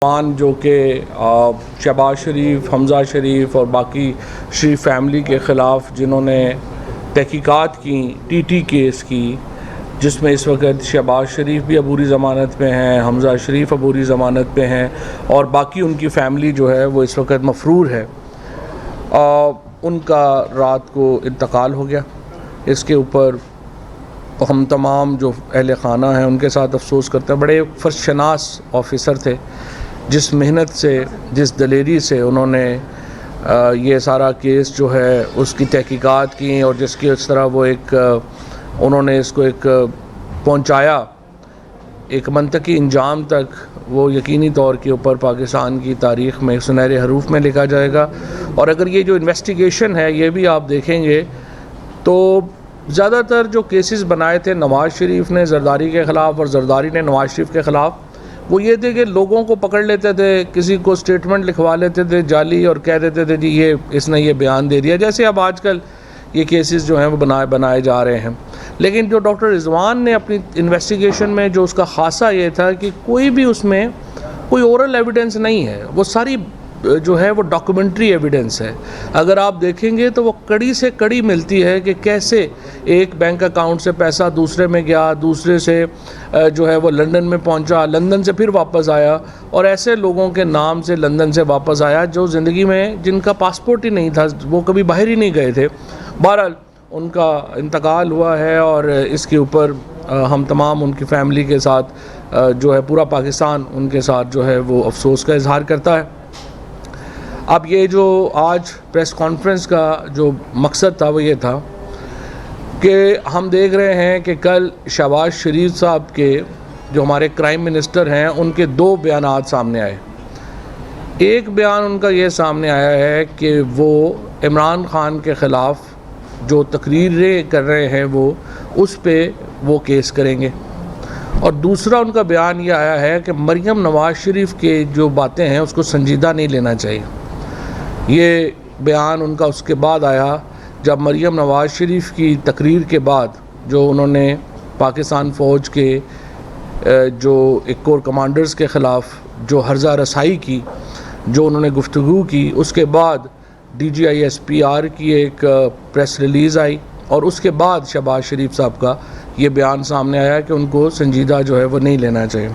جو کہ شہباز شریف، حمزہ شریف اور باقی شریف فیملی کے خلاف جنہوں نے تحقیقات کی ٹی ٹی کیس کی، جس میں اس وقت شہباز شریف بھی عبوری ضمانت پہ ہیں، حمزہ شریف عبوری ضمانت پہ ہیں اور باقی ان کی فیملی جو ہے وہ اس وقت مفرور ہے، ان کا رات کو انتقال ہو گیا۔ اس کے اوپر ہم تمام جو اہل خانہ ہیں ان کے ساتھ افسوس کرتے ہیں۔ بڑے فرض شناس آفیسر تھے، جس محنت سے، جس دلیری سے انہوں نے یہ سارا کیس جو ہے اس کی تحقیقات کی اور جس کی اس طرح وہ انہوں نے اس کو پہنچایا ایک منطقی انجام تک، وہ یقینی طور کے اوپر پاکستان کی تاریخ میں سنہرے حروف میں لکھا جائے گا۔ اور اگر یہ جو انویسٹیگیشن ہے یہ بھی آپ دیکھیں گے تو زیادہ تر جو کیسز بنائے تھے نواز شریف نے زرداری کے خلاف اور زرداری نے نواز شریف کے خلاف، وہ یہ تھے کہ لوگوں کو پکڑ لیتے تھے، کسی کو سٹیٹمنٹ لکھوا لیتے تھے جعلی اور کہہ دیتے تھے جی اس نے یہ بیان دے دیا، جیسے اب آج کل یہ کیسز جو ہیں وہ بنائے جا رہے ہیں۔ لیکن جو ڈاکٹر رضوان نے اپنی انویسٹیگیشن میں جو اس کا خاصہ یہ تھا کہ کوئی بھی اس میں کوئی اورل ایویڈنس نہیں ہے، وہ ساری جو ہے وہ ڈاکومنٹری ایویڈنس ہے۔ اگر آپ دیکھیں گے تو وہ کڑی سے کڑی ملتی ہے کہ کیسے ایک بینک اکاؤنٹ سے پیسہ دوسرے میں گیا، دوسرے سے جو ہے وہ لندن میں پہنچا، لندن سے پھر واپس آیا، اور ایسے لوگوں کے نام سے لندن سے واپس آیا جو زندگی میں جن کا پاسپورٹ ہی نہیں تھا، وہ کبھی باہر ہی نہیں گئے تھے۔ بہرحال ان کا انتقال ہوا ہے اور اس کے اوپر ہم تمام ان کی فیملی کے ساتھ جو ہے پورا پاکستان ان کے ساتھ جو ہے وہ افسوس کا اظہار کرتا ہے۔ اب یہ جو آج پریس کانفرنس کا جو مقصد تھا وہ یہ تھا کہ ہم دیکھ رہے ہیں کہ کل شہباز شریف صاحب کے جو ہمارے کرائم منسٹر ہیں ان کے دو بیانات سامنے آئے۔ ایک بیان ان کا یہ سامنے آیا ہے کہ وہ عمران خان کے خلاف جو تقریریں کر رہے ہیں وہ اس پہ وہ کیس کریں گے، اور دوسرا ان کا بیان یہ آیا ہے کہ مریم نواز شریف کے جو باتیں ہیں اس کو سنجیدہ نہیں لینا چاہیے۔ یہ بیان ان کا اس کے بعد آیا جب مریم نواز شریف کی تقریر کے بعد جو انہوں نے پاکستان فوج کے جو ایک کور کمانڈرز کے خلاف جو ہرزہ رسائی کی، جو انہوں نے گفتگو کی، اس کے بعد D G I S P R کی ایک پریس ریلیز آئی اور اس کے بعد شہباز شریف صاحب کا یہ بیان سامنے آیا کہ ان کو سنجیدہ جو ہے وہ نہیں لینا چاہیے۔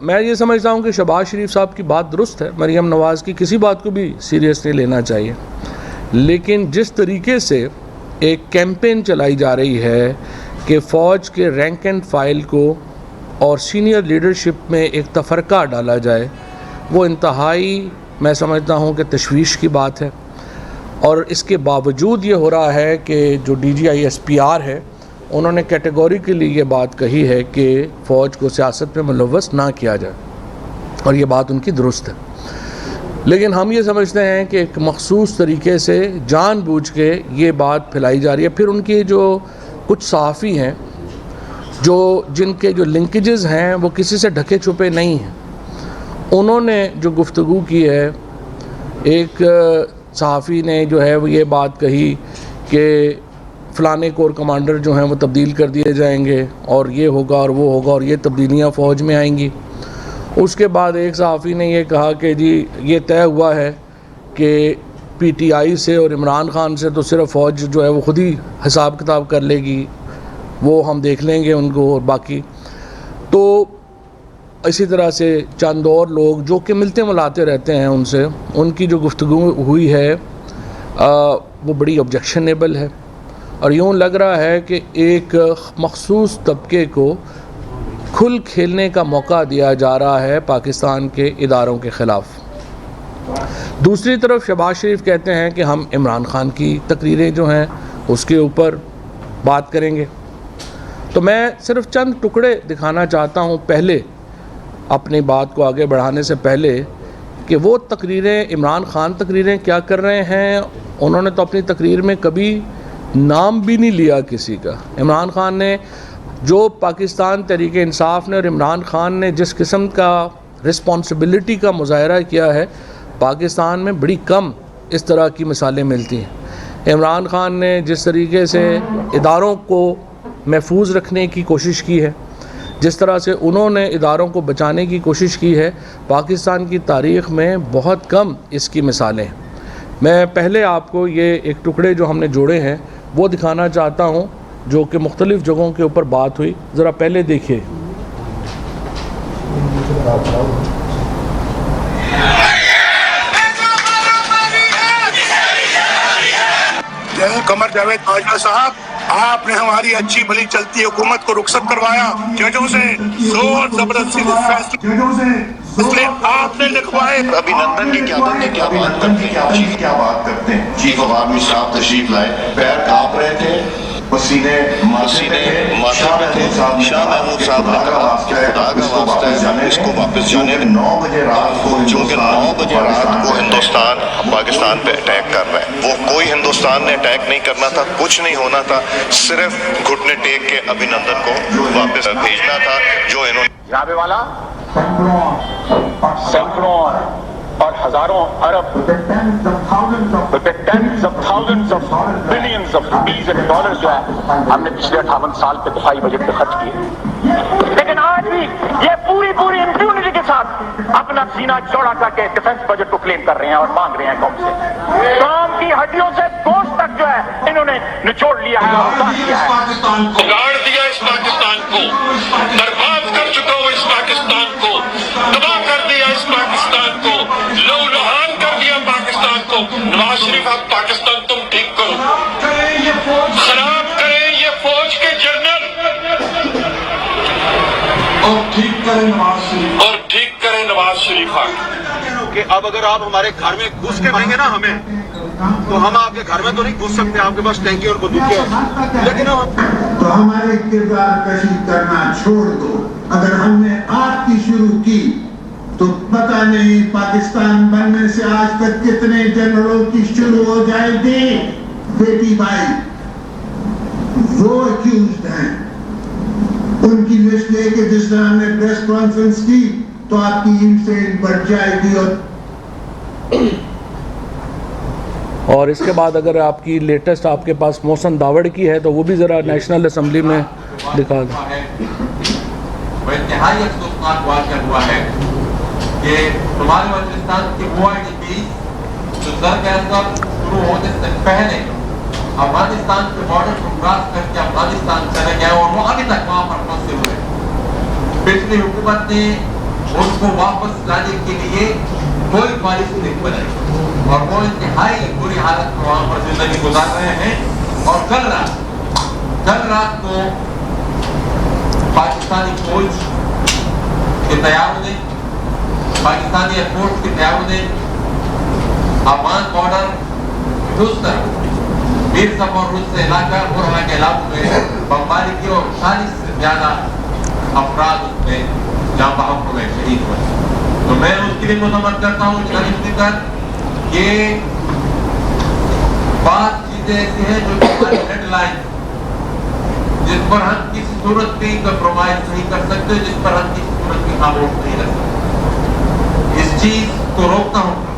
میں یہ سمجھتا ہوں کہ شہباز شریف صاحب کی بات درست ہے، مریم نواز کی کسی بات کو بھی سیریس نہیں لینا چاہیے، لیکن جس طریقے سے ایک کیمپین چلائی جا رہی ہے کہ فوج کے رینک اینڈ فائل کو اور سینئر لیڈرشپ میں ایک تفرقہ ڈالا جائے، وہ انتہائی میں سمجھتا ہوں کہ تشویش کی بات ہے۔ اور اس کے باوجود یہ ہو رہا ہے کہ جو D G I S P R ہے انہوں نے کیٹیگوریکلی یہ بات کہی ہے کہ فوج کو سیاست میں ملوث نہ کیا جائے، اور یہ بات ان کی درست ہے۔ لیکن ہم یہ سمجھتے ہیں کہ ایک مخصوص طریقے سے جان بوجھ کے یہ بات پھیلائی جا رہی ہے۔ پھر ان کی جو کچھ صحافی ہیں جن کے جو لنکیجز ہیں وہ کسی سے ڈھکے چھپے نہیں ہیں، انہوں نے جو گفتگو کی ہے، ایک صحافی نے جو ہے وہ یہ بات کہی کہ فلانے کور کمانڈر جو ہیں وہ تبدیل کر دیے جائیں گے اور یہ ہوگا اور وہ ہوگا اور یہ تبدیلیاں فوج میں آئیں گی۔ اس کے بعد ایک صحافی نے یہ کہا کہ جی یہ طے ہوا ہے کہ پی ٹی آئی سے اور عمران خان سے تو صرف فوج جو ہے وہ خود ہی حساب کتاب کر لے گی، وہ ہم دیکھ لیں گے ان کو، اور باقی تو اسی طرح سے چند اور لوگ جو کہ ملتے ملاتے رہتے ہیں ان سے، ان کی جو گفتگو ہوئی ہے وہ بڑی آبجیکشنیبل ہے، اور یوں لگ رہا ہے کہ ایک مخصوص طبقے کو کھل کھیلنے کا موقع دیا جا رہا ہے پاکستان کے اداروں کے خلاف۔ دوسری طرف شہباز شریف کہتے ہیں کہ ہم عمران خان کی تقریریں جو ہیں اس کے اوپر بات کریں گے۔ تو میں صرف چند ٹکڑے دکھانا چاہتا ہوں پہلے اپنی بات کو آگے بڑھانے سے پہلے کہ وہ تقریریں، عمران خان تقریریں کیا کر رہے ہیں۔ انہوں نے تو اپنی تقریر میں کبھی نام بھی نہیں لیا کسی کا۔ عمران خان نے جو پاکستان تحریک انصاف نے اور عمران خان نے جس قسم کا رسپانسبلٹی کا مظاہرہ کیا ہے، پاکستان میں بڑی کم اس طرح کی مثالیں ملتی ہیں۔ عمران خان نے جس طریقے سے اداروں کو محفوظ رکھنے کی کوشش کی ہے، جس طرح سے انہوں نے اداروں کو بچانے کی کوشش کی ہے، پاکستان کی تاریخ میں بہت کم اس کی مثالیں ہیں۔ میں پہلے آپ کو یہ ایک ٹکڑے جو ہم نے جوڑے ہیں وہ دکھانا چاہتا ہوں، جو کہ مختلف جگہوں کے اوپر بات ہوئی، ذرا پہلے دیکھیے۔ قمر جاوید باجوہ صاحب، آپ نے ہماری اچھی بھلی چلتی حکومت کو رخصت کروایا، ججوں سے زور زبردستی فیصلے آپ نے لکھوائے۔ ابھینندن کی کیا بات کرتے ہیں؟ چیف آف آرمی صاحب تشریف لائے، پیر کانپ رہے تھے، پسینے مارچے تھے۔ شاہ محمود صاحب نے کہا کہ خدا کا واسطہ ہے اس کو واپس جانے، 9 بجے رات کو چونکہ 9 بجے رات کو ہندوستان پاکستان پہ اٹیک کر رہا ہے۔ وہ کوئی ہندوستان نے اٹیک نہیں کرنا تھا، کچھ نہیں ہونا تھا، صرف گھٹنے ٹیک کے ابھینندن کو واپس بھیجنا تھا، جو انہوں نے جابے والا سینکڑوں اور ہزاروں ارب tens of thousands of billions of rupees and dollars جو ہے ہم نے پچھلے 58 سال کے دفاعی بجٹ پہ خرچ کیے، لیکن آج بھی یہ پوری امپیونٹی کے ساتھ اپنا سینہ چوڑا کر کے ڈیفنس بجٹ کو کلیم کر رہے ہیں اور مانگ رہے ہیں قوم سے۔ قوم کی ہڈیوں سے گوشت تک جو ہے انہوں نے نچوڑ لیا ہے اور اتار دیا ہے، اگاڑ دیا اس پاکستان کو، برباد کر چکا ہوں اس پاکستان کو، تباہ کر دیا اس پاکستان کو، لو لہان کر دیا پاکستان کو۔ نواز شریف اب پاکستان تم ٹھیک کرو، خراب کریں یہ فوج کے جنرل اور ٹھیک کریں نواز شریف کہ اب اگر آپ ہمارے گھر میں گھس کے رہیں گے نا ہمیں، تو ہم آپ کے گھر میں تو نہیں گھس سکتے، آپ کے پاس ٹینکی اور بندوق ہے، لیکن تو ہمارے کردار کشی کرنا چھوڑ دو۔ اگر ہم نے آپ کی شروع کی تو پتہ نہیں پاکستان بننے سے آج تک کتنے جنرلوں کی شروع ہو جائے گی۔ بیٹی بھائی وہ اکیوزڈ ہیں، ان کی لسٹ لے کے جس طرح ہم نے پریس کانفرنس کی تو آپ کی انفین بڑھ جائے گی۔ اور اس کے بعد اگر آپ کی لیٹسٹ آپ کے پاس محسن داوڑ کی ہے تو وہ بھی ذرا نیشنل اسمبلی میں دکھا دیں۔ وہ انتہائی افسوسناک واقعہ ہوا ہے کہ شمالی وزیرستان کے وہ IDPs جو سر کے اندر شروع ہونے سے پہلے افغانستان کے بارڈر کو کراس کر کے افغانستان چلے گئے اور وہ ابھی تک وہاں پر پھنسے ہوئے۔ پچھلی حکومت نے ان کو واپس لانے کے لیے کوئی پالیسی نہیں بنائی اور وہ انتہائی بری حالت میں وہاں پر زندگی گزار رہے ہیں۔ اور کل رات کو پاکستانی فوج کے طیاروں نے، پاکستانی ایئر فورس کے طیاروں نے افغان بارڈر دوسر میر صفور روز سے علاقہ اور وہاں کے علاقوں میں بمباری کی اور 40 سے زیادہ افراد اس میں جاں بحق ہوئے، شہید ہوئے۔ تو میں اس کے لیے مذمت کرتا ہوں جناب اسپیکر، یہ بات چیزیں ایسی ہیں جو ہماری ہیڈ لائن جس پر ہم کسی صورت بھی کمپرومائز نہیں کر سکتے، جس پر ہم کسی صورت بھی خاموش نہیں رہ سکتے۔ اس چیز کو روکنا ہوگا۔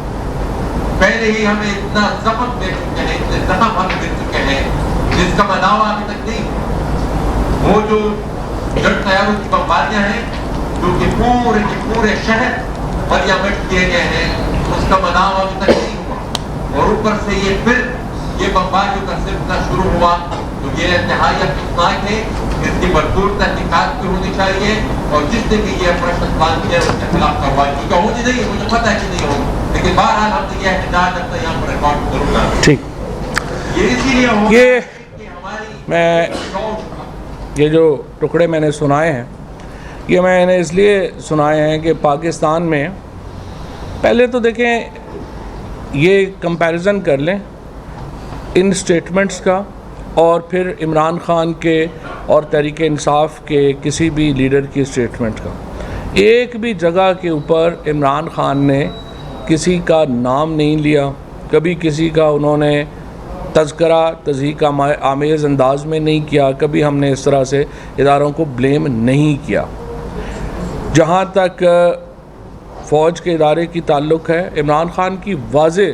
پہلے ہی ہمیں اتنا زخم دے چکے ہیں، اتنے زخم ہم دے چکے ہیں جس کا مناوا ابھی تک نہیں۔ وہ جو جٹ طیاروں کی بمباریاں ہیں جو کہ پورے کے پورے شہر مٹ کیے گئے ہیں، اس کا مناوا ابھی تک نہیں ہوا، اور اوپر سے یہ پھر یہ بمباریوں کا سلسلہ شروع ہوا، تو یہ انتہائی افسوسناک ہے۔ اس کی بھرپور تحقیقات بھی ہونی چاہیے اور جس نے بھی یہ آپریشن پلان کیا اس کے خلاف کارروائی کی ہونی نہیں، مجھے پتہ ہے کہ نہیں ہوگی، لیکن بہرحال ہم نے یہ احتجاج اپنا یہاں پر ریکارڈ ضرور کرنا۔ ٹھیک، یہ اسی لیے ہوگا کہ ہماری میں یہ جو ٹکڑے میں نے سنائے ہیں یہ میں نے اس لیے سنائے ہیں کہ پاکستان میں پہلے تو دیکھیں یہ کمپیریزن کر لیں ان سٹیٹمنٹس کا اور پھر عمران خان کے اور تحریک انصاف کے کسی بھی لیڈر کی سٹیٹمنٹ کا۔ ایک بھی جگہ کے اوپر عمران خان نے کسی کا نام نہیں لیا، کبھی کسی کا انہوں نے تذکرہ تضحیک آمیز انداز میں نہیں کیا، کبھی ہم نے اس طرح سے اداروں کو بلیم نہیں کیا۔ جہاں تک فوج کے ادارے کی تعلق ہے، عمران خان کی واضح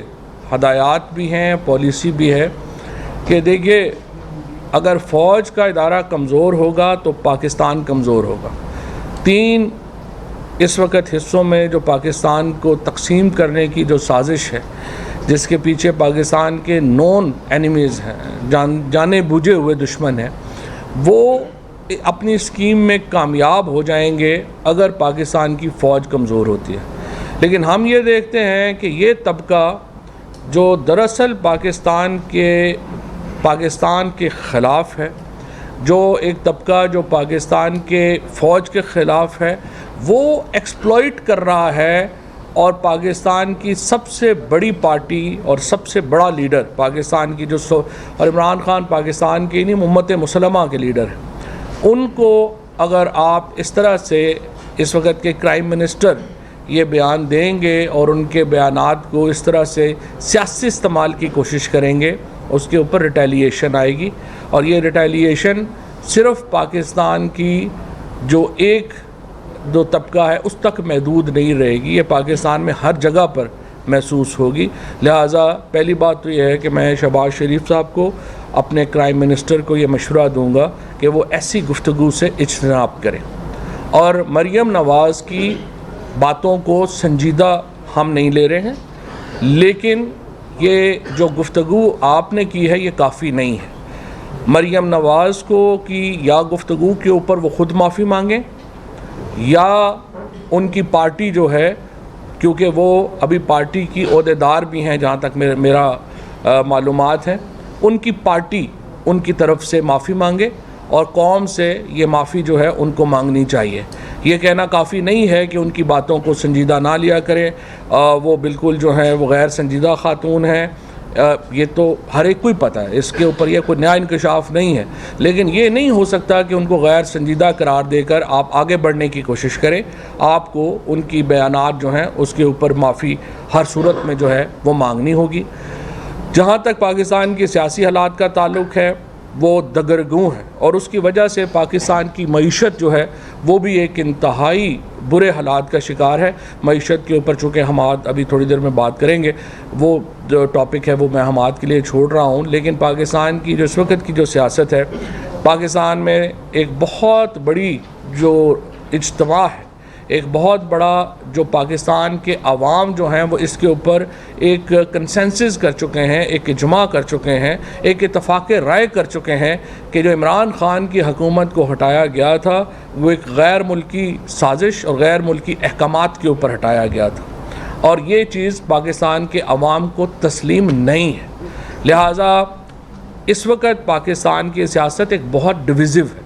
ہدایات بھی ہیں، پالیسی بھی ہے کہ دیکھیے اگر فوج کا ادارہ کمزور ہوگا تو پاکستان کمزور ہوگا۔ 3 اس وقت حصوں میں جو پاکستان کو تقسیم کرنے کی جو سازش ہے، جس کے پیچھے پاکستان کے نون اینیمیز ہیں، جانے بوجھے ہوئے دشمن ہیں، وہ اپنی اسکیم میں کامیاب ہو جائیں گے اگر پاکستان کی فوج کمزور ہوتی ہے۔ لیکن ہم یہ دیکھتے ہیں کہ یہ طبقہ جو دراصل پاکستان کے خلاف ہے، جو ایک طبقہ جو پاکستان کے فوج کے خلاف ہے، وہ ایکسپلائٹ کر رہا ہے، اور پاکستان کی سب سے بڑی پارٹی اور سب سے بڑا لیڈر پاکستان کی اور عمران خان پاکستان کے نہیں امت مسلمہ کے لیڈر ہیں، ان کو اگر آپ اس طرح سے اس وقت کے کرائم منسٹر یہ بیان دیں گے اور ان کے بیانات کو اس طرح سے سیاسی استعمال کی کوشش کریں گے، اس کے اوپر ریٹیلیشن آئے گی، اور یہ ریٹیلیشن صرف پاکستان کی جو ایک دو طبقہ ہے اس تک محدود نہیں رہے گی، یہ پاکستان میں ہر جگہ پر محسوس ہوگی۔ لہٰذا پہلی بات تو یہ ہے کہ میں شہباز شریف صاحب کو، اپنے کرائم منسٹر کو یہ مشورہ دوں گا کہ وہ ایسی گفتگو سے اجتناب کریں، اور مریم نواز کی باتوں کو سنجیدہ ہم نہیں لے رہے ہیں، لیکن یہ جو گفتگو آپ نے کی ہے یہ کافی نہیں ہے۔ مریم نواز کو کی یا گفتگو کے اوپر وہ خود معافی مانگیں، یا ان کی پارٹی جو ہے، کیونکہ وہ ابھی پارٹی کی عہدیدار بھی ہیں جہاں تک میرا معلومات ہے، ان کی پارٹی ان کی طرف سے معافی مانگے، اور قوم سے یہ معافی جو ہے ان کو مانگنی چاہیے۔ یہ کہنا کافی نہیں ہے کہ ان کی باتوں کو سنجیدہ نہ لیا کریں، وہ بالکل جو ہیں وہ غیر سنجیدہ خاتون ہیں، یہ تو ہر ایک کو ہی پتہ ہے، اس کے اوپر یہ کوئی نیا انکشاف نہیں ہے، لیکن یہ نہیں ہو سکتا کہ ان کو غیر سنجیدہ قرار دے کر آپ آگے بڑھنے کی کوشش کریں۔ آپ کو ان کی بیانات جو ہیں اس کے اوپر معافی ہر صورت میں جو ہے وہ مانگنی ہوگی۔ جہاں تک پاکستان کے سیاسی حالات کا تعلق ہے، وہ دگرگوں ہے، اور اس کی وجہ سے پاکستان کی معیشت جو ہے وہ بھی ایک انتہائی برے حالات کا شکار ہے۔ معیشت کے اوپر چونکہ ہم ابھی تھوڑی دیر میں بات کریں گے، وہ جو ٹاپک ہے وہ میں ہمات کے لیے چھوڑ رہا ہوں، لیکن پاکستان کی جو اس وقت کی جو سیاست ہے، پاکستان میں ایک بہت بڑی جو اجتماع ہے، ایک بہت بڑا جو پاکستان کے عوام جو ہیں وہ اس کے اوپر ایک کنسنسس کر چکے ہیں، ایک اجماع کر چکے ہیں، ایک اتفاق رائے کر چکے ہیں کہ جو عمران خان کی حکومت کو ہٹایا گیا تھا وہ ایک غیر ملکی سازش اور غیر ملکی احکامات کے اوپر ہٹایا گیا تھا، اور یہ چیز پاکستان کے عوام کو تسلیم نہیں ہے۔ لہٰذا اس وقت پاکستان کی سیاست ایک بہت ڈویزو ہے،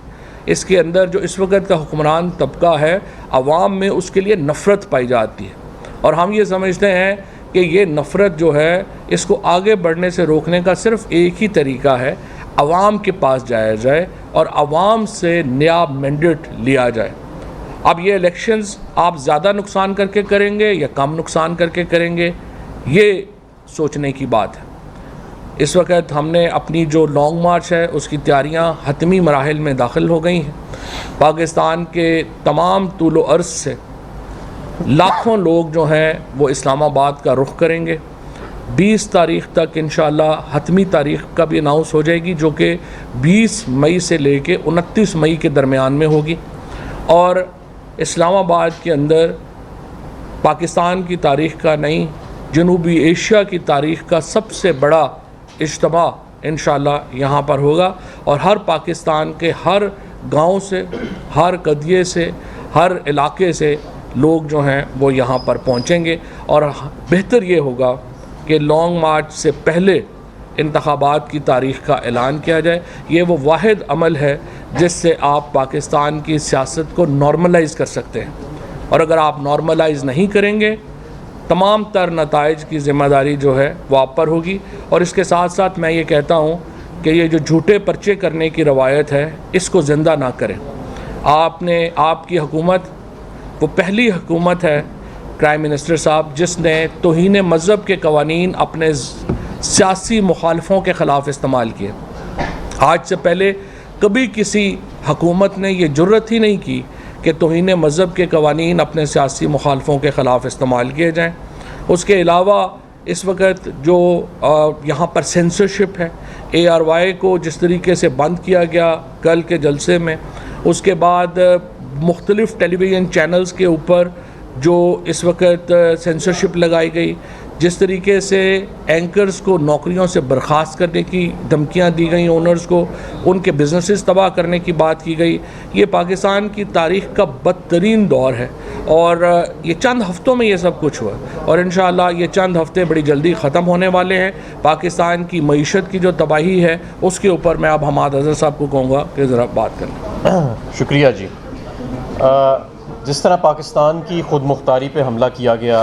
اس کے اندر جو اس وقت کا حکمران طبقہ ہے، عوام میں اس کے لیے نفرت پائی جاتی ہے، اور ہم یہ سمجھتے ہیں کہ یہ نفرت جو ہے اس کو آگے بڑھنے سے روکنے کا صرف ایک ہی طریقہ ہے، عوام کے پاس جایا جائے اور عوام سے نیا مینڈیٹ لیا جائے۔ اب یہ الیکشنز آپ زیادہ نقصان کر کے کریں گے یا کم نقصان کر کے کریں گے، یہ سوچنے کی بات ہے۔ اس وقت ہم نے اپنی جو لانگ مارچ ہے اس کی تیاریاں حتمی مراحل میں داخل ہو گئی ہیں۔ پاکستان کے تمام طول و عرض سے لاکھوں لوگ جو ہیں وہ اسلام آباد کا رخ کریں گے۔ 20 تاریخ تک انشاءاللہ حتمی تاریخ کا بھی اناؤنس ہو جائے گی، جو کہ 20 مئی سے لے کے 29 مئی کے درمیان میں ہوگی، اور اسلام آباد کے اندر پاکستان کی تاریخ کا نہیں، جنوبی ایشیا کی تاریخ کا سب سے بڑا اجتماع انشاءاللہ یہاں پر ہوگا، اور ہر پاکستان کے ہر گاؤں سے، ہر قضیے سے، ہر علاقے سے لوگ جو ہیں وہ یہاں پر پہنچیں گے، اور بہتر یہ ہوگا کہ لانگ مارچ سے پہلے انتخابات کی تاریخ کا اعلان کیا جائے۔ یہ وہ واحد عمل ہے جس سے آپ پاکستان کی سیاست کو نارملائز کر سکتے ہیں، اور اگر آپ نارملائز نہیں کریں گے تمام تر نتائج کی ذمہ داری جو ہے وہ آپ پر ہوگی۔ اور اس کے ساتھ ساتھ میں یہ کہتا ہوں کہ یہ جو جھوٹے پرچے کرنے کی روایت ہے اس کو زندہ نہ کریں۔ آپ کی حکومت وہ پہلی حکومت ہے پرائم منسٹر صاحب جس نے توہین مذہب کے قوانین اپنے سیاسی مخالفوں کے خلاف استعمال کیے۔ آج سے پہلے کبھی کسی حکومت نے یہ جرت ہی نہیں کی کہ توہین مذہب کے قوانین اپنے سیاسی مخالفوں کے خلاف استعمال کیے جائیں۔ اس کے علاوہ اس وقت جو یہاں پر سینسرشپ ہے، ARY کو جس طریقے سے بند کیا گیا کل کے جلسے میں، اس کے بعد مختلف ٹیلی ویژن چینلز کے اوپر جو اس وقت سینسرشپ لگائی گئی، جس طریقے سے اینکرز کو نوکریوں سے برخاست کرنے کی دھمکیاں دی گئیں، اونرز کو ان کے بزنسز تباہ کرنے کی بات کی گئی، یہ پاکستان کی تاریخ کا بدترین دور ہے، اور یہ چند ہفتوں میں یہ سب کچھ ہوا، اور انشاءاللہ یہ چند ہفتے بڑی جلدی ختم ہونے والے ہیں۔ پاکستان کی معیشت کی جو تباہی ہے اس کے اوپر میں اب حماد اظہر صاحب کو کہوں گا کہ ذرا بات کریں۔ شکریہ جی۔ جس طرح پاکستان کی خود مختاری پہ حملہ کیا گیا